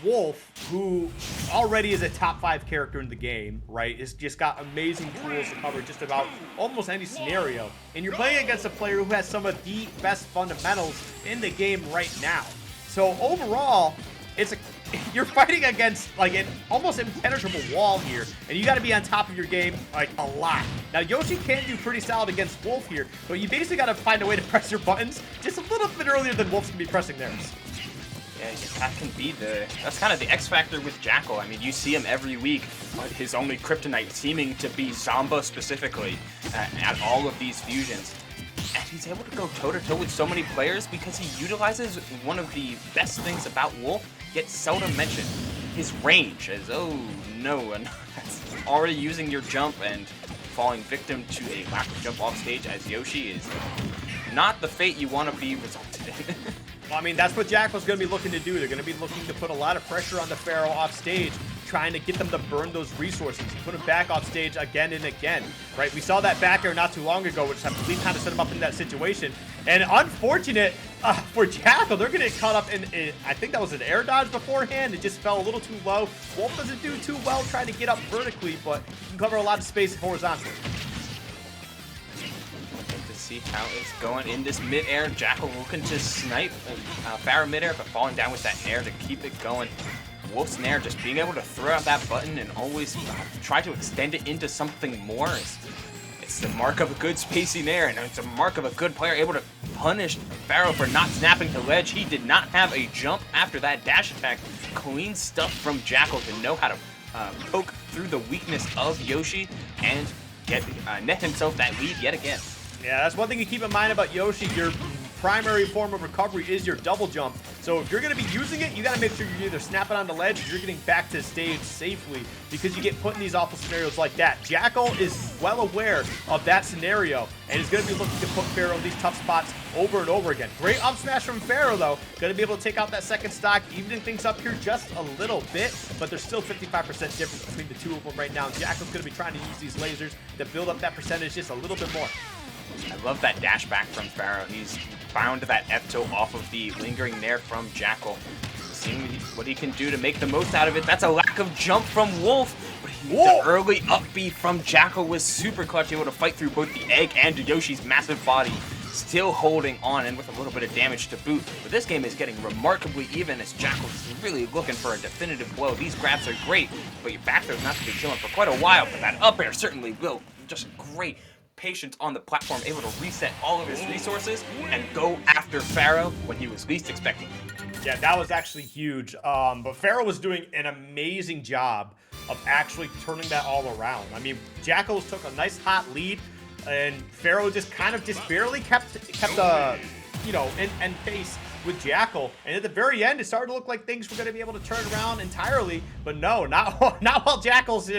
Wolf, who already is a top 5 character in the game, right, has just got amazing tools to cover just about almost any scenario. And you're playing against a player who has some of the best fundamentals in the game right now. So overall, you're fighting against like an almost impenetrable wall here, and you got to be on top of your game like a lot. Now Yoshi can do pretty solid against Wolf here, but you basically got to find a way to press your buttons just a little bit earlier than Wolf's gonna be pressing theirs. Yeah, that's kind of the X factor with Jakal. I mean, you see him every week. His only kryptonite seeming to be Zomba specifically at all of these fusions. And he's able to go toe-to-toe with so many players because he utilizes one of the best things about Wolf, yet seldom mentioned, his range. As, oh no, and that's already using your jump and falling victim to a lack of jump off stage as Yoshi is not the fate you want to be resulted in. Well, I mean, that's what Jakal's going to be looking to do. They're going to be looking to put a lot of pressure on the Pharaoh off stage, trying to get them to burn those resources and put him back off stage again and again, right? We saw that back air not too long ago, which I believe kind of set him up in that situation. And unfortunate for Jakal, they're going to get caught up in, I think that was an air dodge beforehand. It just fell a little too low. Wolf doesn't do too well trying to get up vertically, but he can cover a lot of space horizontally. See how it's going in this mid-air. Jakal looking to snipe Pharaoh mid-air, but falling down with that nair to keep it going. Wolf's nair just being able to throw out that button and always try to extend it into something more. It's the mark of a good spacey nair, and it's a mark of a good player able to punish Pharaoh for not snapping to ledge. He did not have a jump after that dash attack. Clean stuff from Jakal to know how to poke through the weakness of Yoshi and get net himself that lead yet again. Yeah, that's one thing to keep in mind about Yoshi. Your primary form of recovery is your double jump. So if you're going to be using it, you got to make sure you're either snapping on the ledge or you're getting back to stage safely, because you get put in these awful scenarios like that. Jakal is well aware of that scenario and is going to be looking to put Pharaoh in these tough spots over and over again. Great up smash from Pharaoh, though. Going to be able to take out that second stock, evening things up here just a little bit, but there's still 55% difference between the two of them right now. Jakal's going to be trying to use these lasers to build up that percentage just a little bit more. I love that dash back from Pharaoh. He's found that F-tilt off of the lingering nair from Jakal. Seeing what he can do to make the most out of it. That's a lack of jump from Wolf. But the early up B from Jakal was super clutch, able to fight through both the egg and Yoshi's massive body. Still holding on and with a little bit of damage to boot. But this game is getting remarkably even as Jakal is really looking for a definitive blow. These grabs are great, but your back throw's not going to be chilling for quite a while. But that up air certainly will. Just great patience on the platform, able to reset all of his resources and go after Pharaoh when he was least expecting. Yeah, that was actually huge. But Pharaoh was doing an amazing job of actually turning that all around. I mean, Jakal took a nice hot lead, and Pharaoh just barely kept in pace with Jakal. And at the very end, it started to look like things were going to be able to turn around entirely. But no, not while Jakal's,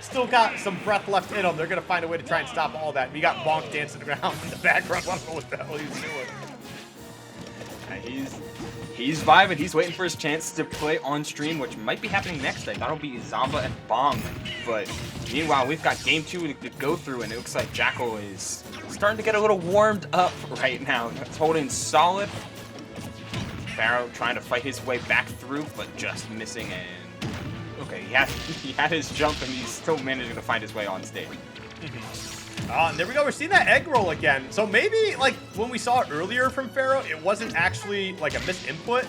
still got some breath left in him. They're going to find a way to try and stop all that. We got Bonk dancing around in the background. I don't know what the hell he's doing. He's vibing. He's waiting for his chance to play on stream, which might be happening next day. That'll be Zomba and Bong. But meanwhile, we've got game 2 to go through, and it looks like Jakal is starting to get a little warmed up right now. It's holding solid. Pharaoh trying to fight his way back through, but just missing. And okay, he had his jump, and he's still managing to find his way on stage. And there we go. We're seeing that egg roll again. So maybe, like, when we saw it earlier from Pharaoh, it wasn't actually, like, a misinput.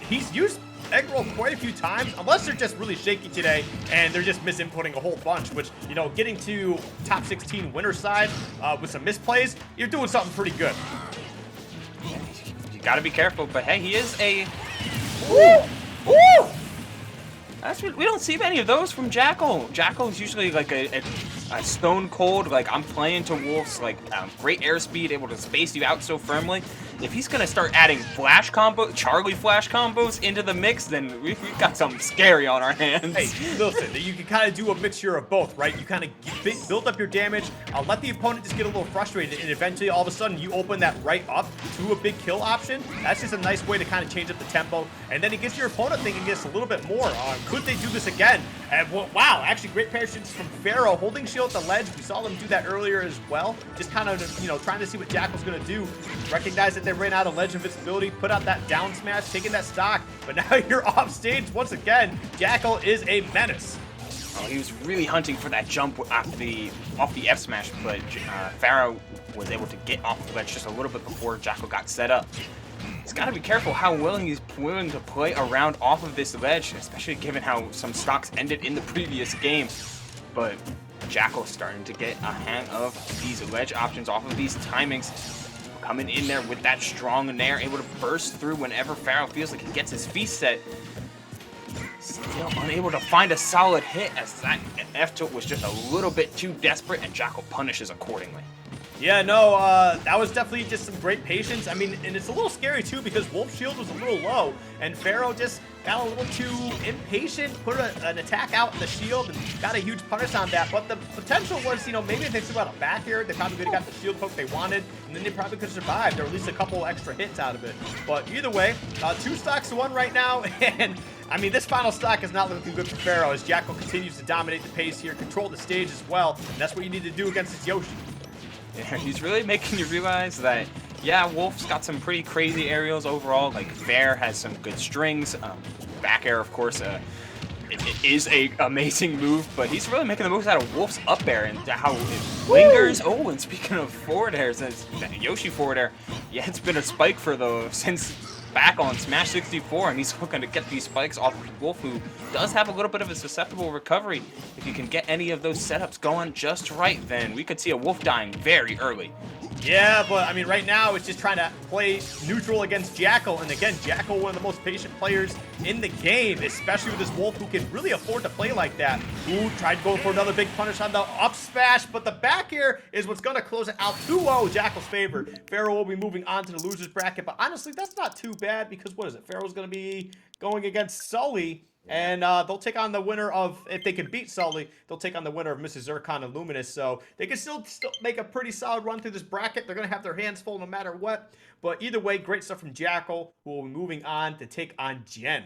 He's used egg roll quite a few times, unless they're just really shaky today, and they're just misinputting a whole bunch, which, getting to top 16 winner side with some misplays, you're doing something pretty good. You gotta be careful, but hey, he is a... Woo! Woo! We don't see many of those from Jakal. Jakal's usually like a stone cold, like I'm playing to Wolf's like great airspeed, able to space you out so firmly. If he's gonna start adding Charlie flash combos into the mix, then we've got something scary on our hands. Hey, listen, you can kind of do a mixture of both, right? You kind of build up your damage, let the opponent just get a little frustrated, and eventually all of a sudden you open that right up to a big kill option. That's just a nice way to kind of change up the tempo, and then it gets your opponent thinking just a little bit more. Could they do this again? And wow, actually great patience from Pharaoh, holding shield at the ledge. We saw them do that earlier as well. Just kind of, trying to see what Jakal's going to do. Recognize that they ran out of ledge invincibility, put out that down smash, taking that stock, but now you're off stage once again. Jakal is a menace. Oh, he was really hunting for that jump off the F smash, but Pharaoh was able to get off the ledge just a little bit before Jakal got set up. He's got to be careful how he's willing to play around off of this ledge, especially given how some stocks ended in the previous game. But Jakal's starting to get a hang of these ledge options off of these timings. Coming in there with that strong nair, able to burst through whenever Pharaoh feels like he gets his feet set. Still unable to find a solid hit, as that F tilt was just a little bit too desperate, and Jakal punishes accordingly. Yeah, no, that was definitely just some great patience. I mean, and it's a little scary too because Wolf's shield was a little low, and Pharaoh just got a little too impatient, put an attack out in the shield, and got a huge punish on that. But the potential was, you know, maybe if they threw out a back air, they probably could have got the shield poke they wanted, and then they probably could have survived, or at least a couple extra hits out of it. But either way, 2 stocks to 1 right now, and I mean, this final stock is not looking good for Pharaoh as Jakal continues to dominate the pace here, control the stage as well, and that's what you need to do against this Yoshi. Yeah, he's really making you realize that, yeah, Wolf's got some pretty crazy aerials overall. Like, Fair has some good strings. Back air, of course, it is a amazing move, but he's really making the most out of Wolf's up air and how it lingers. Oh, and speaking of forward airs, Yoshi forward air, yeah, it's been a spike for those since back on Smash 64, and he's looking to get these spikes off of Wolf, who does have a little bit of a susceptible recovery. If you can get any of those setups going just right, then we could see a Wolf dying very early. Yeah, but I mean, right now it's just trying to play neutral against Jakal, and again, Jakal, one of the most patient players in the game, especially with this Wolf who can really afford to play like that. Ooh, tried going for another big punish on the up smash, but the back air is what's going to close it out 2-0 Jakal's favor. Pharaoh will be moving on to the losers bracket, but honestly, that's not too bad because what is it? Pharaoh's going to be going against Sully. And they'll take on the winner of, if they can beat Sully, they'll take on the winner of Mrs. Zircon and Luminous. So they can still make a pretty solid run through this bracket. They're going to have their hands full no matter what. But either way, great stuff from Jakal, who will be moving on to take on Jen.